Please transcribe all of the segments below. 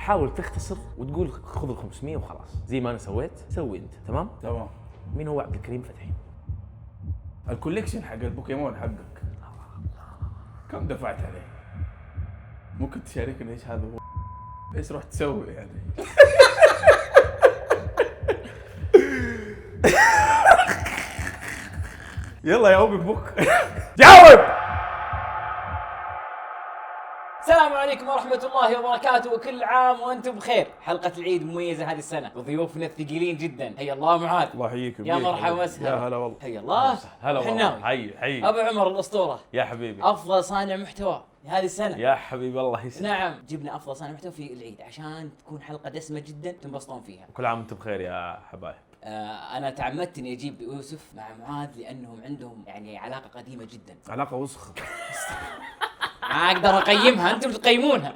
تحاول تختصر وتقول خذ ال 500 وخلاص، زي ما انا سويت سوي انت. تمام. مين هو عبد الكريم فتحي؟ الكوليكشن حق البوكيمون حقك كم دفعت عليه؟ ممكن تشاركنا ايش هذا هو؟ ايش راح تسوي يعني؟ يلا يا اوبي بوك جاوب. السلام عليكم ورحمة الله وبركاته، وكل عام وأنتم بخير. حلقة العيد مميزة هذه السنة وضيوفنا الثقيلين جدا. حيا الله معاذ. الله يحييكم. يا مرحبا وسهلا. يا هلا والله. حيا الله. هلا والله. حي أبو عمر الأسطورة. يا حبيبي. أفضل صانع محتوى هذه السنة. يا حبيبي الله يسلمك. نعم، جبنا أفضل صانع محتوى في العيد عشان تكون حلقة دسمة جدا تنبسطون فيها. كل عام وانتم بخير يا حبايب. أنا تعمدت إني أجيب يوسف مع معاذ لأنهم عندهم يعني علاقة قديمة جدا. علاقة وسخة. ما أقدر أقيمها، أنتم تقيمونها.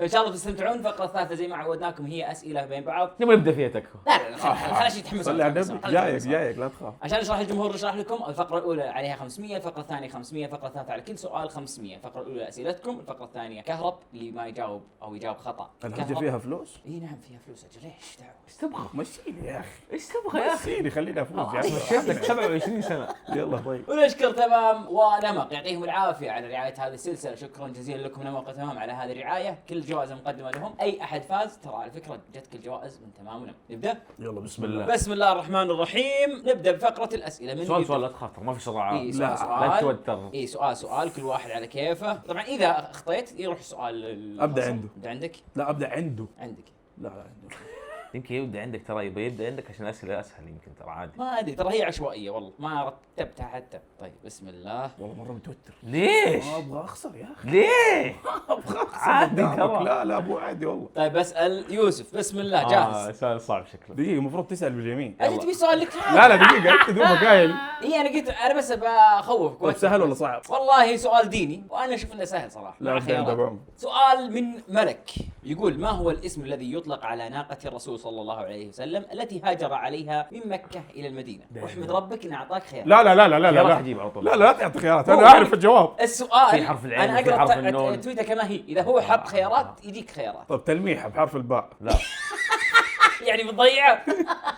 إن شاء الله تستمتعون. الفقرة الثالثة زي ما عودناكم هي أسئلة بين بعض. نبغى نبدا فيها تكفى. لا خلاص يتحمسون. صلي على النبي. جايك لا تخاف. عشان نشرح للجمهور نشرح لكم. الفقرة الأولى عليها 500، الفقرة الثانية 500، الفقرة الثالثة على كل سؤال 500. الفقرة الأولى أسئلتكم، الفقرة الثانية كهرب اللي ما يجاوب أو يجاوب خطأ. الحاجة فيها فلوس؟ إي نعم فيها فلوس. أجل ليش دعوة؟ ايش تبغى؟ مشيني يا أخي. ايش تبغى يا اخي؟ مشيني خلينا افوز يا مشيت لك 27 سنة. يلا طيب. ونشكر تمام ونمق يعطيهم العافية على رعاية هذه السلسلة. شكرا جزيلا لكم نمق وتمام على هذه الرعاية. كل الجوائز مقدمة لهم. أي أحد فاز ترى على فكرة جتك الجوائز من تمام ونمق. نبدأ؟ يلا بسم الله. بسم الله الرحمن الرحيم. نبدأ بفقرة الأسئلة. من سؤال لا تخاطر، ما في صراع. إيه لا توتر. اي سؤال كل واحد على كيفه. طبعا اذا اخطيت يروح السؤال ابدا عنده. ابدا عندك. لا ابدا عنده. عندك. لا عنده. يمكن يبدا عندك، ترى يبدا عندك عشان اسئله اسهل، يمكن ترى عادي. ما ادري ترى هي عشوائيه والله ما رتبتها حتى. طيب بسم الله. والله مره متوتر. ليش؟ ما ابغى اخسر يا اخي. ليه؟ ابغى اخسر عادي ترى. لا مو عادي والله. طيب بسال يوسف. بسم الله جاهز. سؤال صعب شكله. دقيقه المفروض تسال باليمين. انت تبي سؤال لك؟ لا دقيقه انت دوبك قايل. اي انا قلت انا بس بخوفك. طيب سهل ولا صعب؟ والله سؤال ديني وانا اشوف انه سهل صراحه. لا مع ابدا خيارات. عمر. سؤال من ملك يقول: ما هو الاسم الذي يطلق على ناقة الرسول صلى الله عليه وسلم التي هاجر عليها من مكة إلى المدينة؟ واحمد ربك إن أعطاك خيار. لا تجيب على طول. لا تعطي خيارات، انا اعرف الجواب. السؤال في حرف العين أنا وفي حرف أقرأ النون. تويته كما هي. إذا هو حط خيارات يجيك خيارات. طب تلميحه بحرف الباء. لا يعني بتضيعه.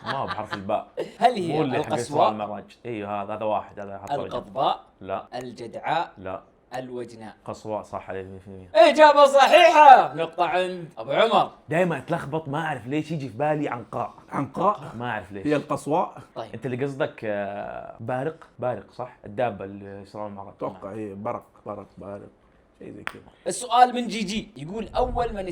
ما هو بحرف الباء. هل هي مو اللي حق إسراء القصواء، المعراج. ايوه هذا واحد، هذا حط وجه. القضباء، لا الجدعاء، لا الوجناء؟ قصواء صح عليه 100%. إجابة صحيحة. نقطة عند أبو عمر. دائما اتلخبط، ما اعرف ليش يجي في بالي عنقاء. عنقاء ما اعرف ليش. هي القصواء. طيب انت اللي قصدك بارق صح؟ الدابه اللي إسراء المعراج. اتوقع هي برق بارق شيء زي كذا. السؤال من جي يقول: أول من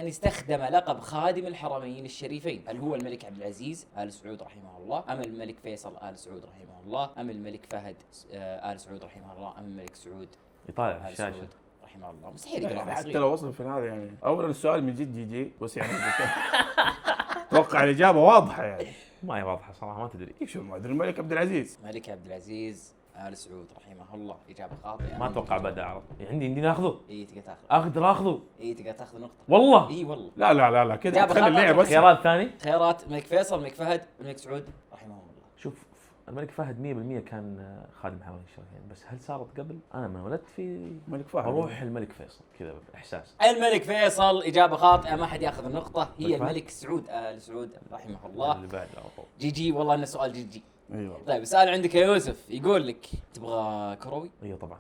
استخدم لقب خادم الحرمين الشريفين، هل هو الملك عبد العزيز آل سعود رحمه الله، أم الملك فيصل آل سعود رحمه الله، أم الملك فهد آل سعود رحمه الله، أم الملك سعود يطالع في آل الشاشه. سعود رحمه الله؟ مستحيل يعني يقرأ حتى صغير. لو وصل في هذا يعني اولا السؤال من جد جي بس يعني اتوقع الاجابه واضحه يعني. ما هي واضحه صراحه، ما تدري. كيف شو ما ادري الملك عبد العزيز. الملك عبد العزيز آل سعود رحمه الله. إجابة خاطئة. ما اتوقع بدا اعرف. عندي ناخذه. إيه تقدر تاخذ. اقدر اخذه إيه تقدر تاخذ نقطة. والله. إيه والله. لا كذا إجابة تخلي خاطئة. اللعب بس. خيارات ثاني. خيارات: الملك فيصل، الملك فهد، الملك سعود رحمه الله. شوف الملك فهد 100% كان خادم حرمين الشريفين، بس هل صارت قبل؟ انا من ولدت في الملك فهد. اروح الملك فيصل كذا باحساس. الملك فيصل. إجابة خاطئة، ما حد ياخذ النقطة. هي الملك فهد؟ الملك سعود آل سعود رحمه الله. اللي بعده على طول. جي والله إنه سؤال جي. ايوه طيب سؤال عندك يا يوسف يقول لك: تبغى كروي؟ ايوه طبعا.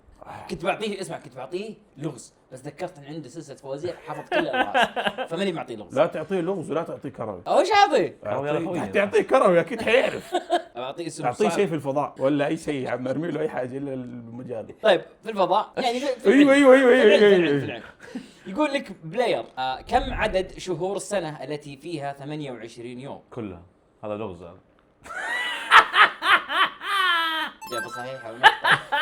كنت بعطيه لغز بس ذكرت ان عنده سلسله فوازير حفظ كل الالغاز فماني معطيه لغز. لا تعطيه لغز ولا تعطيه كروي. ايش اعطيه؟ كروي يا أخوي. تعطيه كروي اكيد حيعرف. اعطيه اسم تعطيه صعب. شيء في الفضاء ولا اي شيء، عم ارمي له اي حاجه الا المجال. طيب في الفضاء يعني في ايوه في العلم. يقول لك بلاير كم عدد شهور السنه التي فيها 28 يوم؟ كلها. هذا لغز هذا. إجابة صحيحة ونقطة.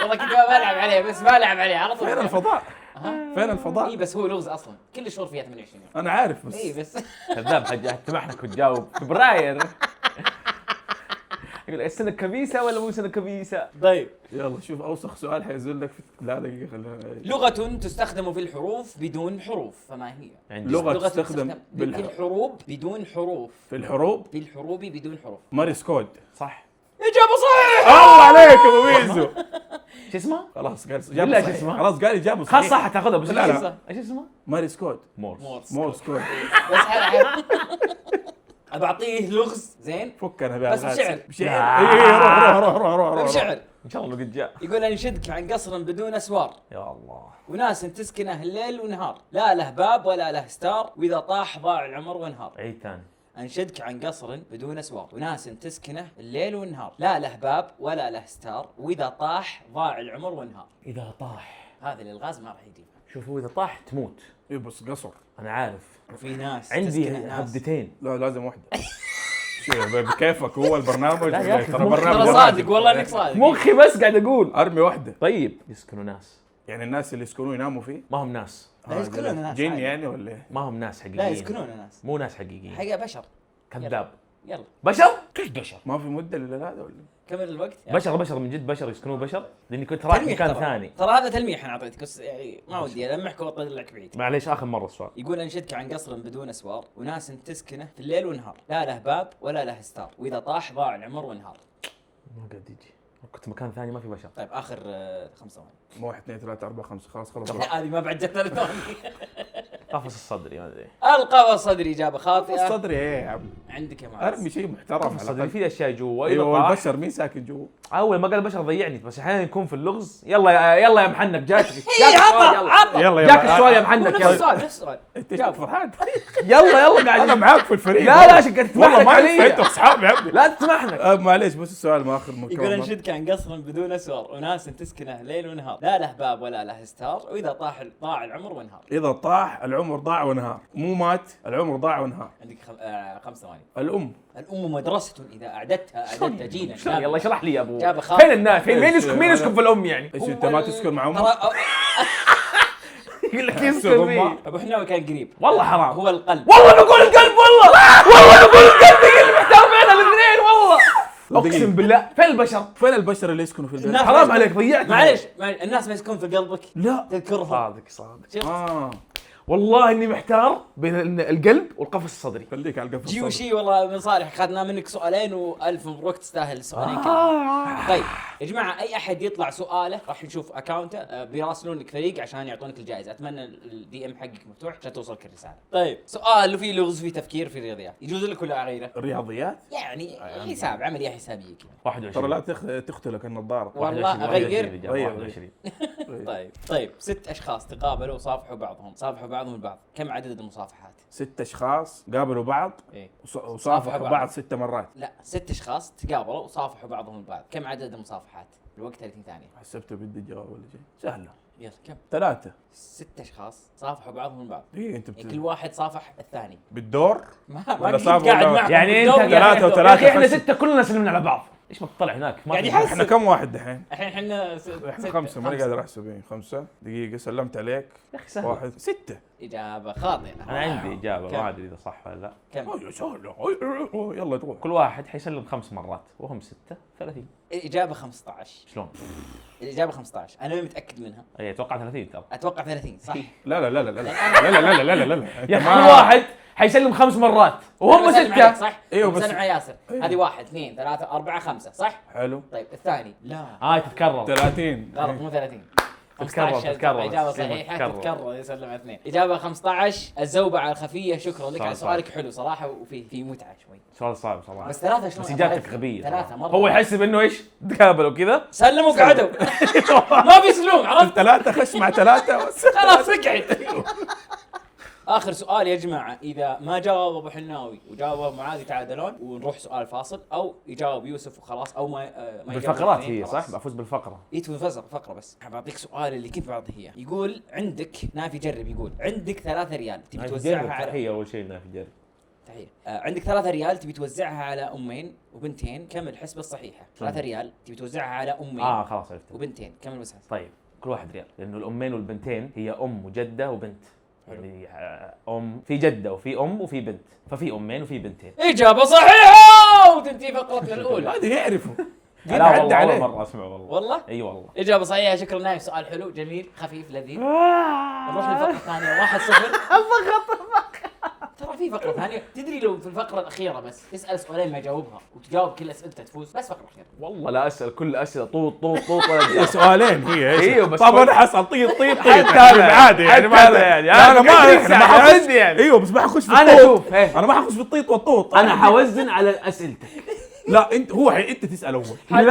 والله كنت بلعب عليه بس بلعب عليه على طول. فين الفضاء؟ فين اي الفضاء؟ بس هو لغز اصلا كل الشهور فيها 28 يوم. انا عارف بس اي بس كذاب حتمحنك وتجاوب فبراير. يقول السنه كبيسه ولا مو سنه كبيسه؟ طيب يلا شوف اوسخ سؤال حينزل لك في لا دقيقه خلينا. لغة تستخدم في الحروف بدون حروف فما هي؟ عندي لغة تستخدم في بالحروف. الحروب بدون حروف. في الحروب في الحروب بدون حروف. ماريس كود. صح. اجابه صحيحه. الله عليك يا ابو ميزو. شو اسمه؟ خلاص قال بالله اجابه شو صحيح. اسمه؟ خلاص قال اجابه خلاص صحيح. صح تاخذها بس لا، لا. ايش اسمه؟ ماريس كود. مورس مورس كود. بس بعطيه لغز زين فك انا بها بس بشعر. بشعر. اي روح بشعر. ان شاء الله قد جاء. يقول انشدك عن قصر بدون اسوار يا الله. وناس تسكنه الليل ونهار، لا له باب ولا له ستار، واذا طاح ضاع العمر وانهار. عيد ثاني. انشدك عن قصر بدون اسوار وناس تسكنه الليل والنهار، لا له باب ولا له ستار، واذا طاح ضاع العمر وانهار. اذا طاح. هذا الالغاز ما راح يجيبها. شوفوا اذا طاح تموت. اي بس قصر. انا عارف. وفي ناس عندي تسكنه ناس. هبدتين. لا لازم واحده. شوف بكيفك هو البرنامج. لا يا أخي، ترى مخ- برنامج ترى واحد. صادق والله انك صادق. مخي بس قاعد اقول. ارمي واحده. طيب يسكنوا ناس. يعني الناس اللي يسكنون يناموا فيه. ما هم ناس. لا يسكنون ناس جن عادي. يعني ولا ايه؟ ما هم ناس حقيقيين. لا يسكنون ناس مو ناس حقيقيين. حقيقة بشر. كذاب. يلا بشر؟ كيف بشر؟ ما في مده الا هذا ولا؟ كمل الوقت. بشر من جد بشر يسكنون بشر؟ لاني كنت رايح تلميح مكان ترى. ثاني. ترى هذا تلميح انا اعطيتك بس يعني ما ودي المحك واطلعك بعيد. معليش اخر مره السؤال. يقول انشدك عن قصر بدون اسوار وناس تسكنه في الليل والنهار، لا له باب ولا له ستار، واذا طاح ضاع العمر وانهار. ما قاعد يجي. كنت مكان ثاني ما في بشر. طيب اخر 5 ثواني. مو 1 2 3 4 5 خلاص. هذه ما بعد جت ثاني. قفص الصدري ما ادري. القفص الصدري اجابه خاطئه. الصدري ايه يا عم. عندك يا معاذ. ارمي شيء محترم قفص على الصدري الاقل. في اشياء جوا. ايوه اذا طاح والبشر مين ساكن جوا؟ اول ما قال بشر ضيعني بس احيانا يكون في اللغز. يلا يا محنك جاك عطى. يلا جاك السؤال يا محنك. نفس يلا السؤال نفس السؤال. انت ايش فرحان؟ يلا قاعد. انا معاك في الفريق. لا شكلت تسمح والله لك ما انت علي. اصحاب يا عمي. لا تسمح لك. معليش بس السؤال ما اخر مكان. يقول انشدك عن قصر بدون اسوار وناس تسكنه ليل ونهار، لا له باب ولا له ستار، واذا ضاع العمر وانهار. اذا طاح العمر ضاع ونهار، مو مات العمر ضاع ونهار. عندك 5 ثواني. الام. الام مدرسه اذا اعددتها جيلا. شلون؟ يلا اشرح لي يا ابو. جاب خاطئ. فين الناس؟ مين يسكن في الام يعني؟ ايش انت ما تسكن مع امك؟ يقول لك يسكن فيه. ابو حناوي كان قريب. والله حرام. هو القلب. والله بقول القلب والله بقول القلب هي اللي محتار بين الاثنين والله. اقسم بالله فين البشر؟ فين البشر اللي يسكنوا في البيت؟ الناس حرام ما عليك يسكن- ضيعت. معليش الناس ما يسكنون في قلبك. لا تذكرهم. صادق. شفت؟ والله اني محتار بين القلب والقفص الصدري. خليك على القفص. جي وشي والله من صالح اخذنا منك سؤالين والف مبروك تستاهل السؤالين كاملين. طيب يا جماعه اي احد يطلع سؤاله راح نشوف اكاونته بيراسلون لك فريق عشان يعطونك الجائزه. اتمنى الدي ام حقك مفتوح عشان توصلك الرساله. طيب سؤال فيه لغز فيه تفكير فيه رياضيات يجوز لك ولا غيره؟ الرياضيات يعني حساب عمليه حسابيه كذا. 21 ترى لا تختلك النظاره. والله أغير. 21. طيب 6 اشخاص تقابلوا وصافحوا بعضهم البعض، كم عدد المصافحات؟ 6 اشخاص قابلوا بعض ايه وصافحوا بعض 6 مرات. لا 6 اشخاص تقابلوا وصافحوا بعضهم البعض، كم عدد المصافحات؟ الوقت 30 ثانيه. حسبته بدي جواب ولا شيء سهله. يلا كم؟ 3. 6 اشخاص صافحوا بعضهم البعض، ايه انت كل واحد صافح الثاني. بالدور ما ولا قد صافحوا قاعد ولا- معهم يعني بالدور انت قاعد ثلاثة يدور. يا اخي احنا فشل. 6 كلنا سلمنا على بعض. ايش ما تطلع هناك؟ ما قاعد في- يحسب. احنا كم واحد دحين؟ الحين احنا احنا 5 ماني قادر احسب. ايه 5 دقيقة سلمت عليك. يا اخي سهل. 1 6. اجابه خاطئه. انا عندي اجابه كم؟ ما ادري اذا صح ولا لا. كم؟ سهلة. يلا تروح. كل واحد حيسلم 5 مرات وهم 6 30. الاجابه 15. شلون؟ الاجابه 15 انا ماني متاكد منها. اي اتوقع 30 ترى. اتوقع 30 صح. لا لا لا لا لا لا لا لا لا لا لا. يا اخي كل واحد حيسلم 5 مرات وهم أنا بسلم عليك 6. صح. ايوه بس بس- على ياسر. أيوه. هذه 1 2 3 4 5 صح. حلو. طيب الثاني لا هاي تتكرر. 30. غلط مو 30. تتكرر 15 تتكرر. إجابة تتكرر. صحيحة تتكرر يسلم على 2. إجابة 15 الزوبعة الخفية. شكرا لك سؤال على صعب. سؤالك حلو صراحة وفي متعة شوي. سؤال صعب صراحه. بس 3 شلون؟ بس اجابتك غبيه. 3 مرة. هو يحسب انه ايش؟ تقابلوا كذا. سلموا وقعدوا. ما بيسلوم عرفت؟ 3 خش مع 3 خلاص اقعد. اخر سؤال يا جماعه، اذا ما جاوب ابو حناوي وجاوب ابو معاذ يتعادلون ونروح سؤال فاصل، او يجاوب يوسف وخلاص، او ما يجاوب بالفقرات الاثنين هي خلاص. صح؟ بفوز بالفقره. فقره بس بعطيك سؤال اللي كنت بعطيه اياه. يقول عندك نافي جرب، يقول عندك 3 ريال تبي توزعها على تحيه اول شيء نافي جرب. تحيه. عندك 3 ريال تبي توزعها على امين وبنتين، كم الحسبه الصحيحه؟ 3 ريال تبي توزعها على امين خلاص عرفت. وبنتين، كم الوسعه؟ طيب كل واحد ريال لانه الامين والبنتين هي ام وجده وبنت. حلو. يعني في جده وفي ام وفي بنت، ففي امين وفي بنتين. اجابه صحيحه وتنتهي فقرتنا الاولى. هذه يعرفوا. لا والله أول مرة اسمع والله. والله اي والله. اجابه صحيحه. شكرا نايف، سؤال حلو جميل خفيف لذيذ. نروح للفقره الثانيه. 1-0. ترى في فقره ثانيه. تدري لو في الفقره الاخيره بس تسال سؤالين ما جاوبها وتجاوب كل اسئلته تفوز، بس فقره اخيره. والله لا اسال كل اسئله طوط ولا جواب. سؤالين هي ايوه بس طب انا حسأل طيط حتى هذا عادي يعني ما يعني لا انا ما احنا ما حخش يعني. ايوه بس ما حخش في انا الطوط. شوف إيه. انا ما حخش في الطيط والطوط. انا حوزن على اسئلتك. لا انت انت تسال اول. لا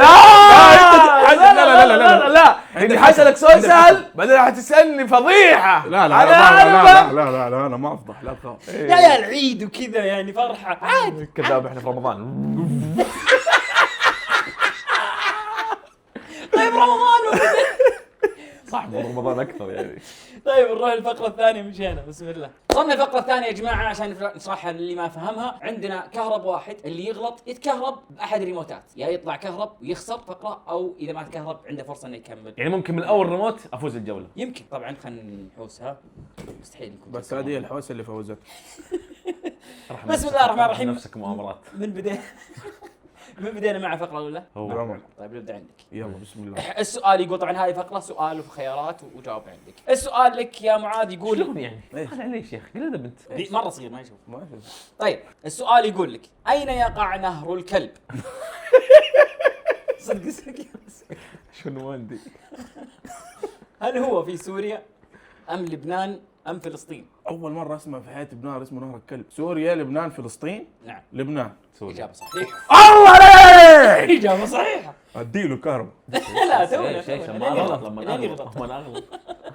لا اني حسألك سؤال سهل بعدين حتسالني فضيحه. لا لا انا ما افضح لا تخاف. يا العيد وكذا يعني فرحه عادي. كذاب احنا في رمضان. طيب رمضان صح رمضان اكثر يعني. طيب نروح للفقرة الثانية مشينا. بسم الله. وصلنا الفقرة الثانية يا جماعة عشان نشرحها اللي ما فهمها. عندنا كهرب واحد اللي يغلط يتكهرب بأحد الريموتات، يا يطلع كهرب ويخسر فقرة، أو إذا ما تكهرب عنده فرصة إنه يكمل. يعني ممكن من اول ريموت افوز الجوله. يمكن طبعا خلينا نحوسها. مستحيل يكون. بس هذه الحوسه اللي فوزت. بسم الله الرحمن الرحيم. نفسك مؤامرات. من بدينا مع الفقرة الأولى. دراما. طيب نبدأ عندك. يلا بسم الله. السؤال يقول طبعا هذه فقرة سؤال وخيارات وجواب عندك. السؤال لك يا معاذ يقول شلون يعني؟ ليش يا اخي؟ قل ادب انت. مرة صغير ما يشوف. ما في. طيب السؤال يقول لك أين يقع نهر الكلب؟ صدق شنو عندي؟ هل هو في سوريا أم لبنان أم فلسطين؟ اول مره اسمع في حياتي بنهر اسمه نهر الكلب. سوريا، لبنان، فلسطين. نعم. لبنان. سوريا. إجابة صحيحة. الله عليك. إجابة صحيحة. اديله كهرباء. لا تونا ايش ما اغلط لما اغلط.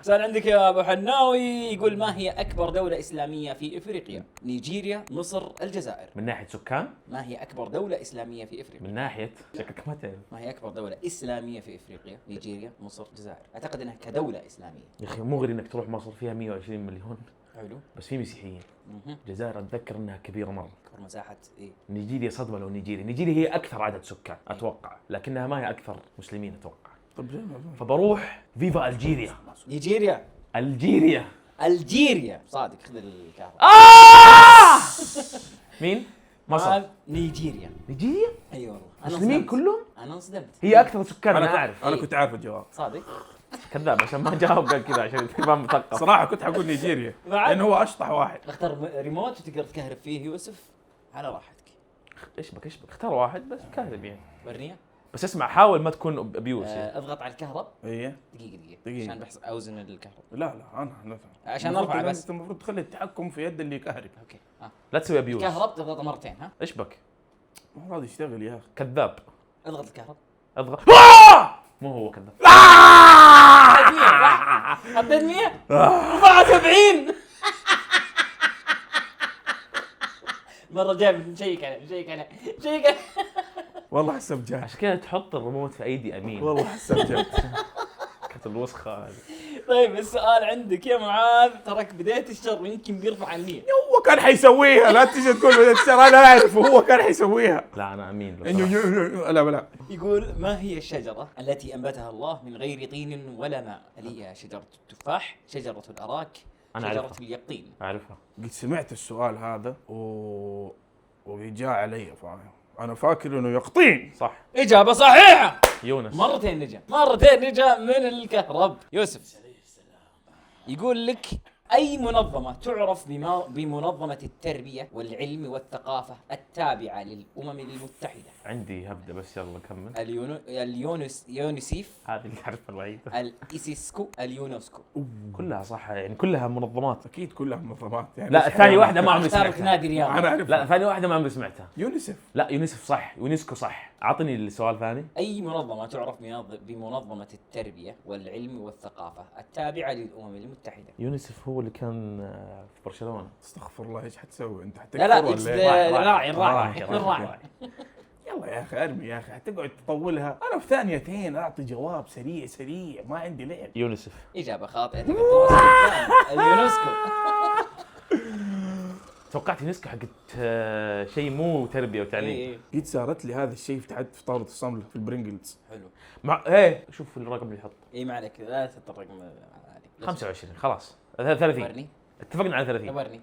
سؤال عندك يا ابو حناوي يقول ما هي اكبر دولة اسلامية في افريقيا؟ نيجيريا، مصر، الجزائر. من ناحيه سكان؟ ما هي اكبر دولة اسلامية في افريقيا؟ من ناحيه شكلك ما تعرف. ما هي اكبر دولة اسلامية في افريقيا؟ نيجيريا، مصر، الجزائر. اعتقد انها كدولة اسلامية. يا اخي مو غير انك تروح مصر فيها 120 مليون حلو. بس في مسيحيين. الجزائر اتذكر انها كبيره مره. اكبر مساحة ايه؟ نيجيريا صدمه لو نيجيريا هي اكثر عدد سكان اتوقع، لكنها ما هي اكثر مسلمين اتوقع. طب فبروح فيفا الجيريا. نيجيريا. الجيريا صادق. خذ الكهرباء. مين؟ مصر. نيجيريا. نيجيريا؟ اي والله. مسلمين كلهم؟ انا انصدمت. هي اكثر سكان انا اعرف. انا كنت عارف الجواب. صادق. كذاب عشان ما جاوب قال كذا عشان ما مثقف. صراحه كنت حقول نيجيريا لانه هو اشطح واحد. اختار ريموت وتقدر تكهرب فيه يوسف على راحتك. ايش بك اختار واحد بس كاذب يعني. ورنيه. بس اسمع حاول ما تكون ابيوس يعني. اضغط على الكهرب. ايه دقيقة عشان بحس اوزن الكهرب. لا انا عشان ارفع بس. انت المفروض تخلي التحكم في يد اللي يكهرب. اوكي. لا تسوي ابيوس. الكهرب تضغطه مرتين ها. ايش بك؟ ما راضي يشتغل يا اخي. كذاب. اضغط الكهرب. اضغط. مو هو كذاب. حطيت 100 74. مرة جاي نشيك عليه. والله حسب جاي. عشان كذا تحط الريموت في ايدي امين. والله حسب جاي. كانت الوسخه هذه. طيب السؤال عندك يا معاذ ترك بداية الشر ويمكن بيرفع ال 100. هو كان حيسويها. لا تجي تقول بداية الشر انا اعرف هو كان حيسويها. لا انا امين. لا يقول ما هي الشجرة التي أنبتها الله من غير طين ولا ماء؟ هل هي شجرة التفاح، شجرة الأراك، شجرة اليقطين؟ أعرفها. قد سمعت السؤال هذا وجاء علي فاهم. أنا فاكر إنه يقطين. صح. إجابة صحيحة. يونس. مرتين نجا من الكهرب. يوسف يقول لك أي منظمة تعرف بمنظمة التربية والعلم والثقافة التابعة للأمم المتحدة؟ عندي هبدأ بس يلا كمل. اليونسيف. هذه اللي أعرفها الوحيدة. الإيسيسكو. اليونسكو. كلها صح يعني كلها منظمات. أكيد كلها منظمات يعني. لا ثاني واحدة ما عمري اختارك سمعتها. نادي رياضي. أنا أعرف. لا ثاني واحدة ما عمري سمعتها. يونسف. لا يونسف صح. يونسكو صح. أعطني السؤال ثاني. أي منظمة تعرف بمنظمة التربية والعلم والثقافة التابعة للأمم المتحدة؟ يونسف هو اللي كان في برشلونة. استغفر الله ايش حتسوي انت؟ لا حتكفر الراعي. يلا يا اخي ارمي يا اخي حتقعد تطولها. انا في ثانيتين اعطي جواب سريع ما عندي لعب. يونسف. إجابة خاطئة. اليونسكو. توقعت يونسكو حقت شيء مو تربية وتعليم. قد صارت لي هذا الشيء في فطارة الصملة في البرينجلز. حلو. مع ايه شوف الرقم اللي يحط. اي ما عليك لا تحط الرقم هذه. 25 خلاص 30. ورني. اتفقنا على 30. ورني.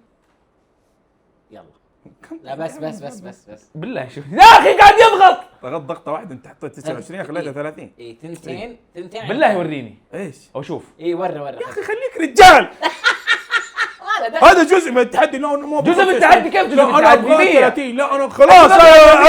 يلا. لا بس بالله شوف يا اخي قاعد يضغط. ضغط ضغطة واحدة انت حطيت 29 خليتها 30. اي تنتين بالله وريني. ايش؟ او شوف. اي وري يا اخي خليك رجال. هذا جزء من التحدي. لا مو جزء من التحدي. كيف جزء من لا انا التحدي؟ ابغى 100. 30. لا انا خلاص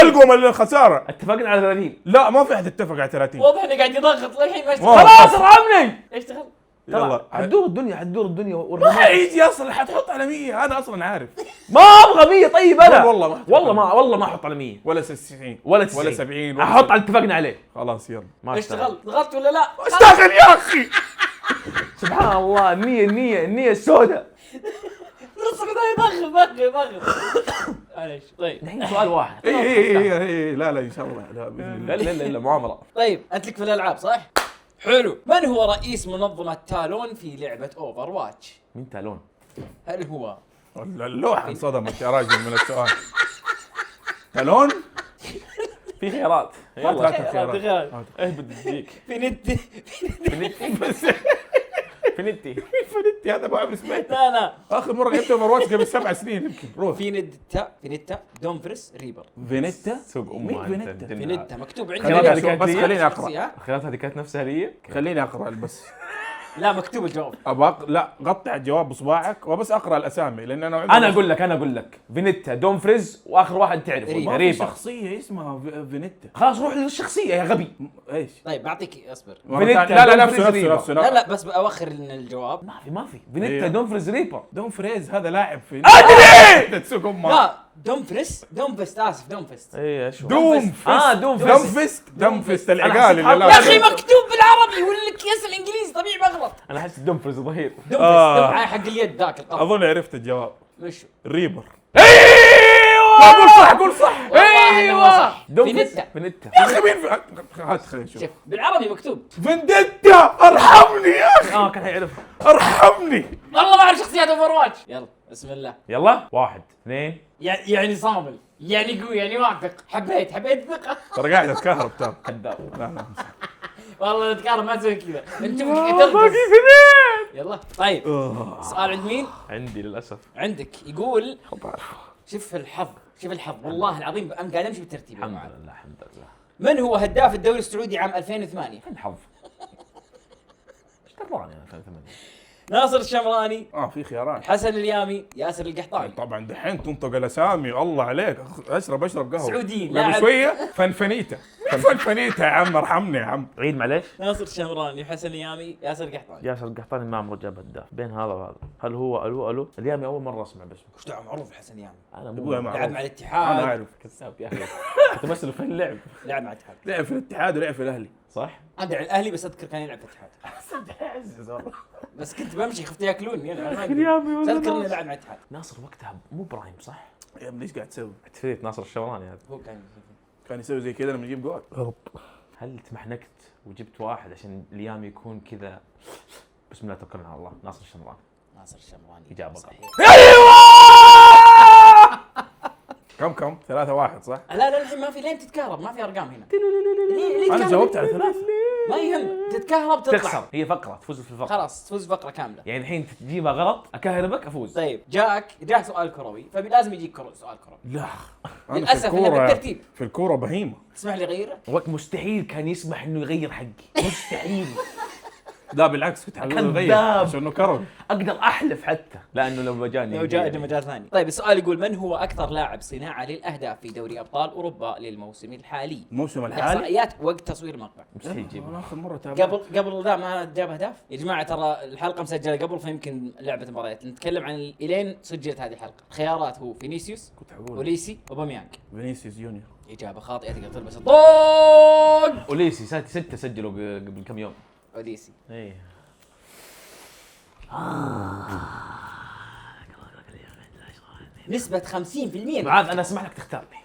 القوا من الخساره. اتفقنا على 30. لا ما في احد اتفق على 30. واضح انه قاعد يضغط للحين ما اشتغل. خلاص ارحمني. اشتغل. يلا حتدور الدنيا ما والرماح. حيجي اصلا. حتحط على 100. انا اصلا عارف. ما ابغى 100. طيب انا والله ما احط على 100 ولا 90 ولا 90 ولا 70 احط على اتفقنا عليه. خلاص يلا. ما اشتغل. ضغطت ولا لا؟ اشتغل يا اخي. سبحان الله. النية السوداء. نص كذا يضغط. معليش. طيب الحين سؤال واحد. اي لا ان شاء الله. لا باذن الله. لا مؤامرة. طيب انت لك في الالعاب صح؟ حلو. من هو رئيس منظمة تالون في لعبة اوفر واتش؟ مين تالون؟ هل هو اللوحه انصدمت يا راجل من السؤال. تالون. في خيارات. يلا خيارات. اهبط تجيك. فينيتي. فينيتي. فنتي هذا ما عمري سمعت. لا اخر مره لعبت اوفر قبل 7 سنين يمكن. روح. فينيتا دومفريس ريبر. فينيتا. سوق مين امها. فينيتا؟ فينيتا مكتوب عندي. بس خليني اقرا. الخيارات هذه كانت نفسها هي. خليني اقرا بس. لا مكتوب الجواب. لا قطع الجواب بصباعك وبس اقرا الاسامي لان انا اقول لك فينيتا دومفريز واخر واحد تعرفه ريبر. ريبر. شخصية اسمها فينيتا. خلاص روح للشخصية يا غبي. ايش؟ طيب بعطيك اصبر. لا نفسه. لا بس باوخر الجواب. ما في فينيتا دومفريز ريبر. دوم فريز هذا لاعب في ادري. تسوق امه. لا دومفريست اسف دومفست. ايه شو دومفست العقال اللي يا اخي مكتوب بالعربي ولا لك يس الانجليزي طبيعي بغلط. انا احس دومفريز ظهير. دومفست حق اليد ذاك القفص. اظن عرفت الجواب. مش ريبر. ايوه قول صح. ايوه فينيتا. يا اخي مين هات خلينا نشوف. شوف بالعربي مكتوب فنديتا. ارحمني يا اخي. كان حيعرفها. ارحمني. والله ما اعرف شخصيات اوفر واتش. يلا بسم الله. يلا 1 2. يعني صامل يعني قوي يعني واثق. حبيت ثقة. ترى قاعد اتكهرب ترى. كذاب. لا والله اتكهرب ما تسوي كذا. انت باقي 2. يلا طيب السؤال عند مين؟ عندي للاسف. عندك يقول شوف الحظ والله العظيم انا قاعد امشي بالترتيب. الحمد لله. من هو هداف الدوري السعودي عام 2008؟ فين الحظ؟ ايش دراني انا 2008؟ ناصر الشمراني، في خيارات. حسن اليامي، ياسر القحطاني. طبعا دحين تنطق الاسامي. الله عليك. اشرب قهوه سعوديين. قبل شويه فنفنيتا يا عم. ارحمني يا عم. عيد معليش. ناصر الشمراني، حسن اليامي، ياسر القحطاني. ياسر القحطاني ما عمره جاب هداف. بين هذا وهذا. هل هو الو اليامي اول مره اسمع باسمه. وش دعوه معروف حسن اليامي؟ انا ابويا مو لعب مع الاتحاد. انا عارف. كذاب يا اخي. تمثل فين اللعب. لعب مع الاتحاد. لعب في الاتحاد ولعب في الاهلي. صح؟ ادري الاهلي بس اذكر كان يلعب في الاتحاد. بس كنت بمشي خفت ياكلوني انا. اذكر انه لعب مع الاتحاد. ناصر وقتها مو برايم صح؟ يا ابني ايش قاعد تسوي؟ احتفيت ناصر الشمراني هذا. هو كان يسوي زي كذا لما يجيب جول. هل تمحنكت وجبت واحد عشان اليوم يكون كذا؟ بسم الله توكلنا على الله. ناصر الشمراني. ناصر الشمراني إجابة صحيح. كم 3-1 صح؟ لا الحين ما في لين تتكهرب ما في ارقام هنا. انا جاوبت على 3. ما يهم تتكهرب تطلع. تخسر. هي فقرة تفوز في الفقرة. خلاص تفوز فقرة كاملة. يعني الحين تجيبها غلط أكهربك أفوز. طيب جاء سؤال كروي فلازم يجيك سؤال كروي. لا للاسف انه بالترتيب. في الكورة بهيمة. تسمح لي اغيره؟ وقت مستحيل كان يسمح انه يغير حقي. مستحيل. لا بالعكس كنت حقول يغير عشان انه كروي. اقدر احلف حتى لانه لو جاني لو جاء مجال ثاني. طيب السؤال يقول من هو اكثر لاعب صناعة للاهداف في دوري ابطال اوروبا للموسم الحالي؟ الموسم الحالي؟ احصائيات وقت تصوير المقطع. مستحيل يجيب. انا اخر مرة تابعت قبل ذا ما جاب اهداف يا جماعه. ترى الحلقه مسجله قبل فيمكن لعبه مباريات. نتكلم عن الين سجلت هذه الحلقه. الخيارات هو فينيسيوس، كنت حقول اوليسي، اوباميانج. فينيسيوس جونيور. اجابه خاطئه تقدر تلبس الطوق. اوليسي 6 سجلوا قبل كم يوم. اوليسي. ايه نسبة 50%. معاذ انا اسمح لك تختارني.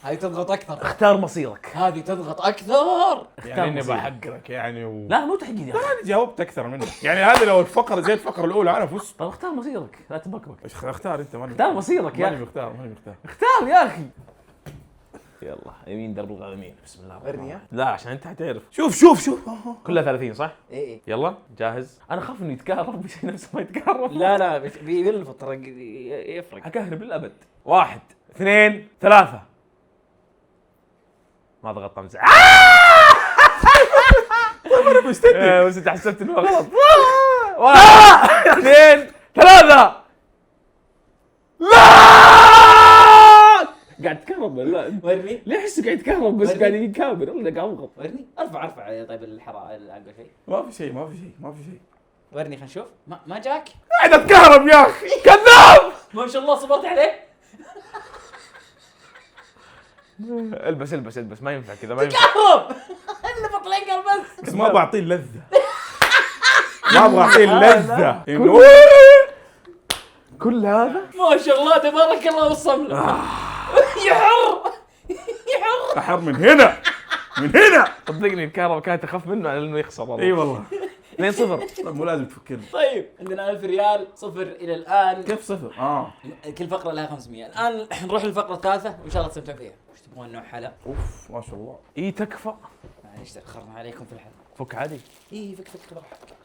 هذه تضغط اكثر. اختار مصيرك. هذه تضغط اكثر. يعني اني بحقرك يعني لا مو تحقيق يا اخي. انا جاوبت اكثر منك. يعني هذه لو الفقرة زي الفقرة الاولى انا فزت. طيب اختار مصيرك لا تبكبك. اختار انت. اختار مصيرك يا اخي. ماني مختار. اختار يا اخي. يلا يمين درب الغامين. بسم الله الرحمن ورني الرحيم. لا عشان انت حتعرف. شوف كلها 30 صح؟ ايه يلا جاهز. انا خاف انه يتكهرب بشيء نفسه ما يتكهرب. لا بيلفط ترى يفرق. حكهرب للابد. 1 2 3. ما ضغطت امزح. انا مستني. بس انت حسبت انه غلط. 1 2 3. يتكهرب. لا ورني ليه احسه قاعد يتكهرب بس قاعد يكابر ولا قاعد امغط. ورني ارفع طيب الحراره اقل شيء. ما في شيء ما في شيء ما في شيء. ورني خلينا نشوف. ما جاك؟ قاعد اتكهرب يا اخي كذاب. ما شاء الله صبرت عليه. البس ما ينفع كذا ما ينفع. كهرب اللي بطلق بس. بس ما بعطيه اللذة. ما ابغى اعطيه اللذة. كل هذا ما شاء الله تبارك الله والصمله. يحر يحر. احر من هنا من هنا. صدقني الكهرباء كانت اخف منه على انه يخسر والله. اي والله 2-0. مو لازم تفكرني. طيب عندنا 1000 ريال صفر الى الان. كيف صفر؟ كل فقره لها 500. الان نروح للفقره الثالثه وان شاء الله تستمتعون فيها. وش تبغون نوع حلا؟ اوف ما شاء الله. اي تكفى. معليش تاخرنا عليكم في الحلقه. فك عادي. اي فك براحتك.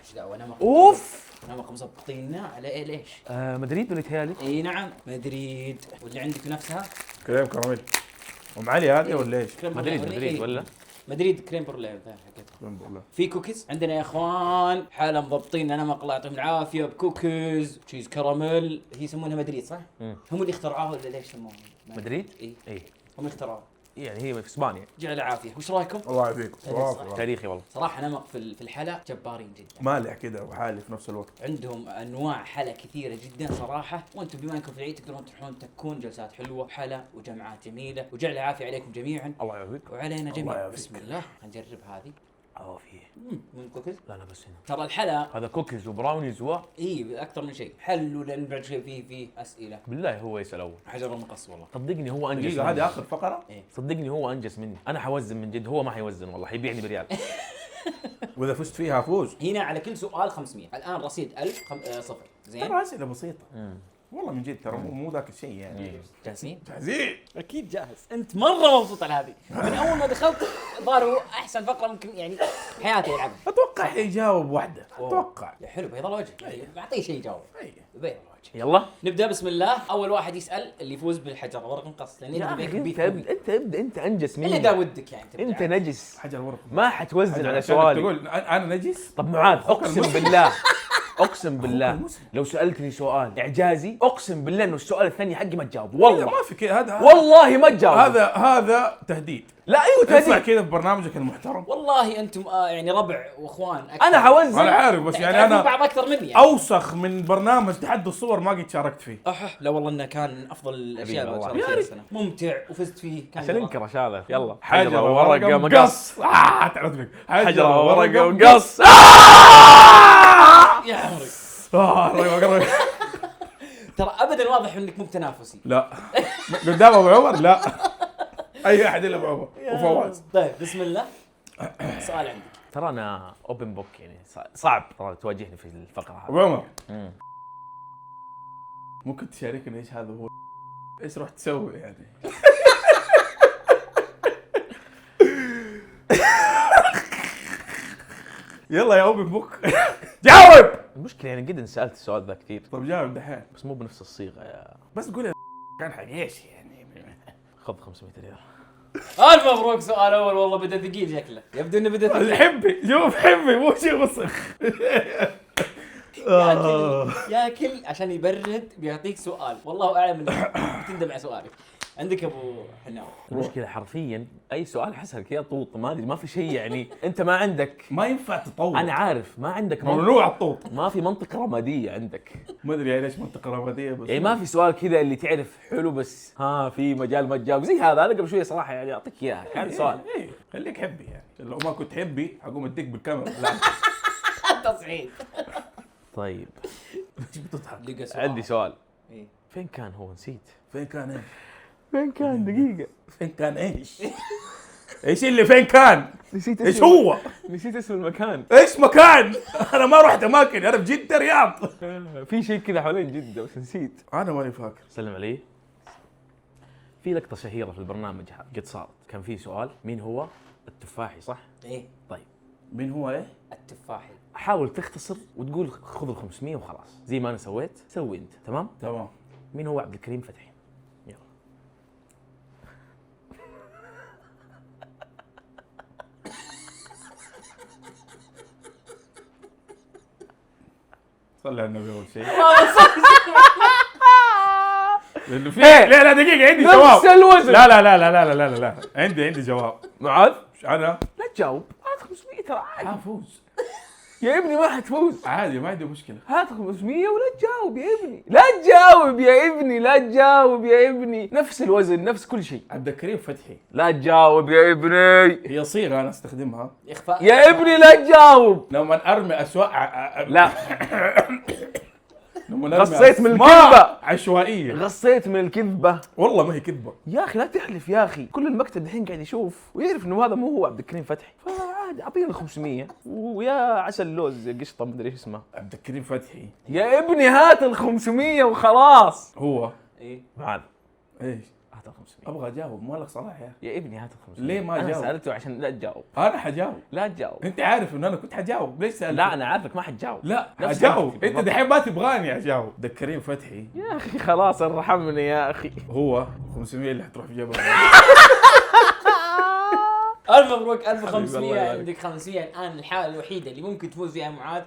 ايش دعوه نمق. اوف نمق مزبطينا على ايه ليش؟ مدريد ولا تهيالي؟ اي نعم مدريد. واللي عندك نفسها كريم كراميل. ام علي هذه ولا ايش؟ مدريد ولا؟ مدريد كريم بروليه في كوكيز عندنا يا اخوان. حاله مضبطين انا الله يعطيهم العافيه بكوكيز تشيز كراميل. هي يسمونها مدريد صح؟ هم اللي اخترعوها ولا ليش سموها مدريد؟ اي اي هم اللي اخترعوها. يعني هي في اسبانيا. جعل العافيه. وش رايكم؟ الله يعافيك. تاريخي والله. صراحه نمق في الحلا جبارين جدا. مالح كذا وحالي في نفس الوقت. عندهم انواع حلا كثيره جدا صراحه. وانتم بما انكم في العيد تقدرون تروحون تكون جلسات حلوه حلا وجمعات جميله. وجعل العافيه عليكم جميعا. الله يعافيك. وعلينا جميعا. بسم الله نجرب هذه. فيه من كوكيز؟ لا بس هنا ترى الحلا هذا كوكيز وبراونيز اي اكثر من شيء. حلو لان بعد شيء فيه اسئله. بالله هو يسال اول. حجر المقص والله. صدقني هو انجز دقيقة مني. هذه اخر فقرة؟ إيه؟ صدقني هو انجز مني. انا حوزن من جد هو ما حيوزن والله حيبيعني بريال. واذا فزت فيها افوز. هنا على كل سؤال 500. الان رصيد 1000 صفر. زين ترى اسئلة بسيطة. والله من جد ترى مو ذاك الشيء يعني. جاهزين؟ جاهزين. اكيد جاهز. انت مره مبسوط على هذه. من اول ما دخلت ظهر احسن فقره ممكن يعني حياتي يلعبها. اتوقع حيجاوب واحدة. اتوقع. يا حلو بيض الوجه. بعطيه شيء يجاوب. بيض الوجه. يلا نبدا بسم الله. اول واحد يسال اللي يفوز بالحجر ورق مقص لان انت انجز مني. اللي دا ودك يعني انت نجس. حجر ورق. ما حتوزن على سؤالي. تقول انا نجس؟ طب معاذ اقسم بالله لو سالتني سؤال اعجازي اقسم بالله انه السؤال الثاني حقي ما تجاوب والله. ما في كذا هذا والله ما تجاوب. هذا تهديد. لا ايوه تهديد تهديد كذا ببرنامجك المحترم. والله انتم يعني ربع واخوان اكثر. انا حوزن. انا عارف بس يعني انا بعض اكثر مني يعني. اوسخ من برنامج تحدي الصور ما قد شاركت فيه. لا والله انه كان من افضل الاشياء اللي والله. شاركت فيها. ممتع وفزت فيه. كان عشان انكر هذا. يلا حجرة ورقة مقص. تعرف لك حجرة ورقة مقص. يا عمري رقة. ترى ابدا واضح انك مو بتنافسي. لا قدام ابو عمر لا. اي احد الا ابو عمر وفواز. طيب بسم الله. سؤال عندك. ترى انا اوبن بوك يعني صعب ترى تواجهني في الفقره ابو هذه. عمر ممكن تشاركني ايش هذا هو؟ ايش رحت تسوي يعني؟ يلا يا اوبن بوك جاوب. المشكله يعني قد انسالت السؤال ذا كثير طب جاوب دحين بس مو بنفس الصيغه يا. بس قول يا كان حق ايش يعني. خذ 500 ريال. الف مبروك. سؤال اول والله بدا ثقيل شكله. يبدو انه بدا ثقيل. حبي شوف حبي مو شيء وسخ. ياكل عشان يبرد بيعطيك سؤال والله اعلم انك بتندم على سؤالك. عندك ابو حناوي. المشكله حرفيا اي سؤال حسن كذا طوط ما ادري ما في شيء يعني. انت ما عندك. ما ينفع تطور. انا عارف ما عندك ممنوع الطوط. ما في منطقه رماديه عندك. ما ادري ليش منطقه رماديه بس يعني ما في سؤال كذا اللي تعرف حلو بس في مجال ما تجاوب زي هذا. انا قبل شويه صراحه يعني اعطيك اياها كان سؤال. ايه خليك حبي يعني. لو ما كنت حبي حقوم اديك بالكاميرا. لا تصعيد. طيب ايش بتضحك؟ عندي سؤال. إيه؟ فين كان هو نسيت. فين كان ايش؟ فين كان دقيقه. فين كان ايش؟ ايش اللي فين كان؟ نسيت ايش هو؟ نسيت اسم المكان. ايش مكان؟ انا ما رحت اماكن انا في جده رياض. في شيء كذا حوالين جده بس نسيت. انا ماني فاكر. سلم علي. في لقطه شهيره في البرنامج قد صارت. كان في سؤال مين هو التفاحي صح؟ ايه طيب مين هو ايه؟ التفاحي. حاول تختصر وتقول خذ ال 500 وخلاص زي ما انا سويت. سوي انت تمام؟ تمام. مين هو عبد الكريم فتحي؟ يلا. صلي على النبي اول شيء. لانه في إيه. لا دقيقه عندي نفس جواب. الوزن. لا عندي جواب. معاذ انا لا تجاوب، هات 500 ترى عادي حافوز يا ابني، ما حتفوز. عادي ما عندي مشكله. هات 500 ولا تجاوب يا ابني، لا تجاوب يا ابني، لا تجاوب يا ابني، نفس الوزن نفس كل شيء. عبد الكريم فتحي لا تجاوب يا ابني، هي صيغه انا استخدمها اخفاء يا ابني لا تجاوب. لما ارمي اسواق لا لما نرمي غصيت من أسماء الكذبة. عشوائيه. غصيت من الكذبة والله ما هي كذبه. يا اخي، لا تحلف يا اخي، كل المكتب الحين قاعد يشوف ويعرف انه هذا مو هو عبد الكريم فتحي، فعادي اعطينا 500 ويا عسل لوز قشطه مدري ايش اسمه. عبد الكريم فتحي يا ابني هات ال 500 وخلاص. هو ايه معاذ ايش؟ هات ال 500 ابغى اجاوب مو لك صلاح يا اخي. يا ابني، هات ال 500. ليه ما انا جاوب؟ سالته عشان لا تجاوب. انا حجاوب. لا تجاوب. انت عارف انه انا كنت حجاوب، ليش سالت؟ لا انا عارفك ما حتجاوب. لا نفس حجاوب. حاجتي انت بالضبط. دحين ما تبغاني اجاوب. عبد الكريم فتحي يا اخي خلاص ارحمني يا اخي. هو 500 اللي حتروح في جيبك. الف مبروك، حبيبي 1500. الله يبارك. عندك 500 الان. الحاله الوحيده اللي ممكن تفوز فيها معاذ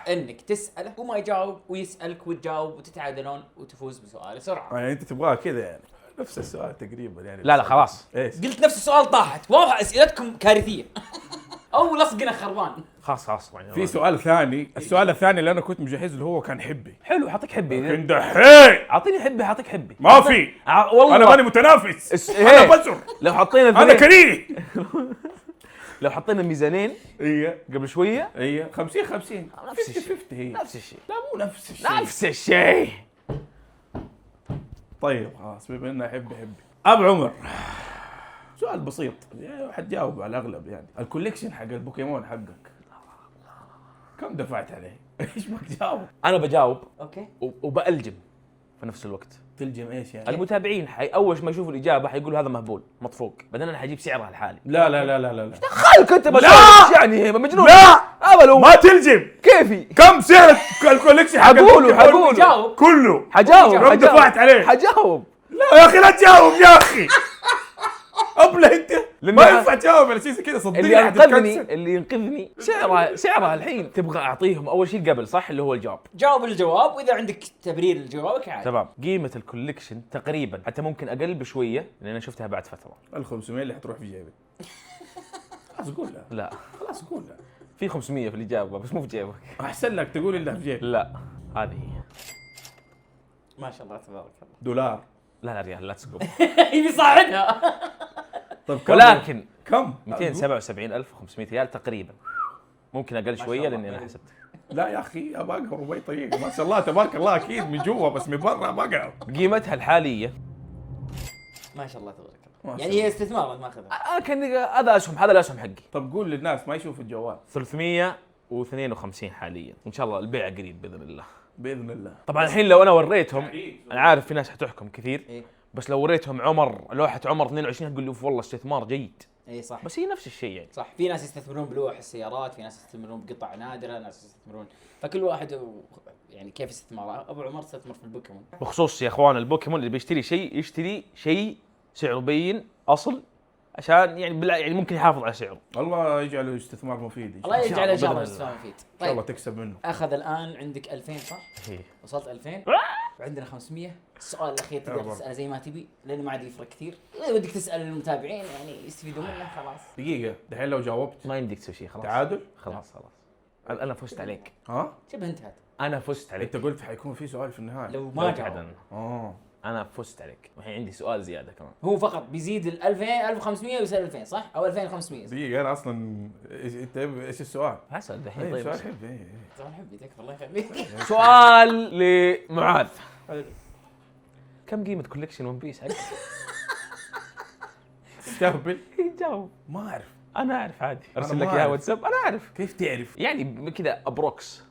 انك تساله وما يجاوب ويسالك وتجاوب وتتعادلون وتفوز بسؤال بسرعه. يعني انت تبغاها كذا يعني نفس السؤال تقريبا يعني. لا خلاص ايش؟ قلت نفس السؤال طاحت، واضح اسئلتكم كارثيه. او لصقنا خربان. خلاص يعني في سؤال ثاني، السؤال الثاني اللي انا كنت مجهز له هو كان حبي. حلو، حاعطيك حبي. لكن دحين اعطيني حبي، حاعطيك حبي. ما في. والله انا ماني متنافس. إيه. انا بزر. لو حطينا انا اثنين، كريم. لو حطينا ميزانين ايه قبل شويه 50 نفس الشيء. 50 هي. نفس الشيء. لا مو نفس الشيء. نفس الشيء. طيب خلاص بما انه حبي ابو عمر، سؤال بسيط يعني حتجاوب على الاغلب يعني. الكوليكشن حق البوكيمون حقك كم دفعت عليه؟ ايش ما تجاوب؟ انا بجاوب اوكي. وبألجم في نفس الوقت. تلجم ايش يعني؟ المتابعين اول ما يشوفوا الاجابه حيقولوا هذا مهبول مطفوق، بعدين انا حجيب سعرها الحالي. لا خلك انت بس. لا! إيش يعني مجنون؟ لا! ابلو ما تلجم. كيفي. كم سعر الكوليكشن حق حقوله البوكيمون؟ جاوب. كله. حجاوب. كم دفعت عليه؟ حجاوب. لا يا اخي لا تجاوب يا اخي. ابله انت لأن ما ينفع تجاوب على شيء زي كذا صدقني. اللي حتتكنسل. ينقذني اللي ينقذني سعرها الحين. تبغى اعطيهم اول شيء قبل صح اللي هو الجواب. جاوب الجواب، واذا عندك تبرير لجوابك عادي. تمام. قيمه الكوليكشن تقريبا، حتى ممكن اقل بشويه لان انا شفتها بعد فتره. ال 500 اللي حتروح في جيبي. خلاص قول لا. لا خلاص قول لا. في 500 في الاجابه بس مو في جيبك. احسن لك تقول انها في جيبي. لا هذه هي. ما شاء الله تبارك الله. دولار. لا ريال لا تسقط. يبي يصعدها. طيب كم؟ ولكن كم؟ 277,500 ريال تقريبا. ممكن اقل شويه لاني انا حسبت. لا يا اخي ابى اقهر وبي طريق ما شاء الله تبارك الله اكيد من جوا بس من برا ما اقهر. قيمتها الحاليه ما شاء الله تبارك ما الله. شاء يعني هي استثمار ما اخذها. كان هذا اسهم، هذا الاسهم حقي. طب قول للناس ما يشوفوا الجوال 352 حاليا، ان شاء الله البيع قريب باذن الله. باذن الله. طبعا الحين لو انا وريتهم، انا عارف في ناس حتحكم كثير، ايه بس لو وريتهم لوحه عمر 22 تقول لي والله استثمار جيد، اي صح. بس هي نفس الشيء يعني. صح، في ناس يستثمرون بلوح السيارات، في ناس يستثمرون بقطع نادره، ناس يستثمرون، فكل واحد يعني كيف استثماره. ابو عمر استثمر في البوكيمون. بخصوص يا اخوان البوكيمون اللي بيشتري شيء يشتري شيء سعره بين اصل، عشان يعني ممكن يحافظ على سعره. الله يجعله استثمار مفيد. الله يجعل ان شاء الله بإذن استثمار مفيد. ان شاء الله طيب تكسب منه. اخذ الان عندك 2000 صح؟ إيه. وصلت 2000 وعندنا 500. السؤال الاخير تقدر يلا. تساله زي ما تبي لانه ما عاد يفرق كثير. اذا ودك تسال المتابعين يعني يستفيدوا منه خلاص. دقيقة دحين لو جاوبت ما يمديك تسوي شيء. خلاص تعادل. خلاص انا فزت عليك. ها؟ شبه انتهت. انا فزت عليك. انت قلت حيكون في سؤال في النهاية. لو ما ما جاوب تعادلنا. انا فزت عليك والحين عندي سؤال زياده كمان. هو فقط بيزيد ال 2000 1500 ويصير 2000 صح؟ او 2500. دقيقة انا اصلا انت ايش السؤال؟ اسال دحين. ايه طيب سؤال حلو. ايه طبعا حبي تكفى الله يخليك. سؤال لمعاذ. كم قيمة كوليكشن ون بيس حقك؟ تستهبل؟ جاوب. ما اعرف. انا اعرف عادي. أنا ارسل ما لك اياها أعرف. واتساب. انا اعرف كيف تعرف؟ يعني كذا ابروكس.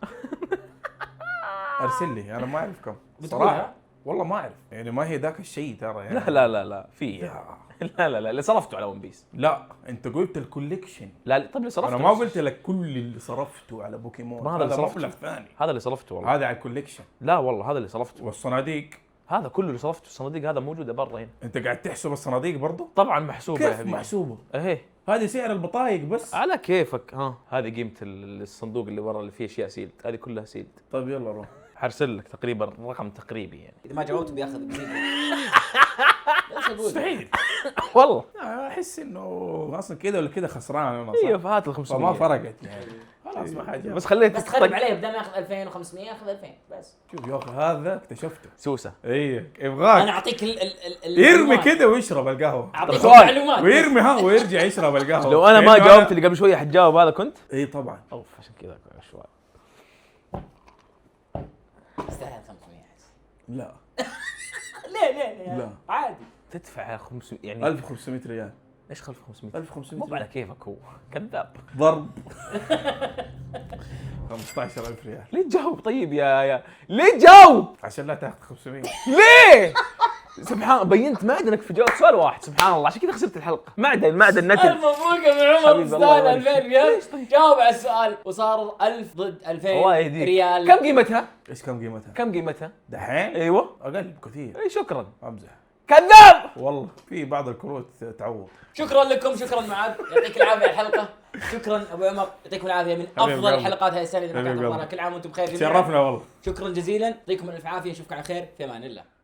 ارسل لي انا ما اعرف كم. بتقولها؟ صراحة والله ما اعرف يعني ما هي ذاك الشيء ترى يعني. لا في يا. لا اللي صرفته على ون بيس. لا انت قلت الكوليكشن. لا طيب اللي صرفته انا ما بس. قلت لك كل اللي صرفته على بوكيمون. ما هذا اللي هذا صرفته. مبلغ ثاني. هذا اللي صرفته والله. هذا على الكوليكشن. لا والله هذا اللي صرفته. والصناديق هذا كله اللي صرفته. الصناديق هذا موجودة برا هنا. انت قاعد تحسب الصناديق برضه؟ طبعا محسوبة يا كيف حبيبي. محسوبة؟ اهي هذه سعر البطايق بس. على كيفك. ها هذه قيمة الصندوق اللي برا اللي فيه اشياء سيلد. هذه كلها سيلد. طيب يلا روح. حرسل لك تقريبا رقم تقريبي يعني. اذا ما جاوبت بياخذ جزيره. ايش اقول؟ مستحيل. والله احس انه اصلا كذا ولا كذا خسران انا، ايوه فهات ال 500 فما فرقت يعني. خلاص ما حاجه. بس خليت بس تخرب عليه، بدل ما ياخذ 2500 ياخذ 2000 بس. شوف يا اخي هذا اكتشفته. سوسه. ايه يبغاك انا اعطيك يرمي المعلومات. كده ويشرب القهوه، اعطيك سؤال. معلومات ويرمي ها ويرجع يشرب القهوه. لو انا ما إنه جاوبت اللي قبل شويه حتجاوب هذا كنت؟ ايه طبعا. اوف عشان كذا شوي. يستاهل 500 احس. لا ليه لا. عادي. تدفع 500 يعني 1500 ريال. ايش 1500 1500 مو على كيفك هو كذاب. ضرب 15000 ريال ليه تجاوب طيب يا ليه تجاوب؟ عشان لا تاخذ 500. ليه؟ سبحان بينت معدنك في جواب سؤال واحد، سبحان الله عشان كذا خسرت الحلقه. معدن نتن. الف مبروك يا ابن عمر، حبيبي الله تستاهل يبارك 2000 ريال. جاوب على السؤال وصار 1000 ضد 2000 الله يهديك. ريال. كم قيمتها؟ ايش كم قيمتها؟ كم قيمتها؟ دحين ايوه اقل بكثير. اي شكرا. امزح كذاب. والله، في بعض الكروت تعوض. شكرا لكم، شكرا معاذ، يعطيك العافيه على الحلقه. شكرا ابو عمر، يعطيكم العافيه، من حبيبي افضل قلبي. الحلقات هاي السنه اللي ما كانت حبيبي افضلها. قلبي. كل عام وانتم بخير جميعا. شرفنا والله. شكرا جزيلا، يعطيكم الف عافيه، نشوفكم على خير، في امان الله.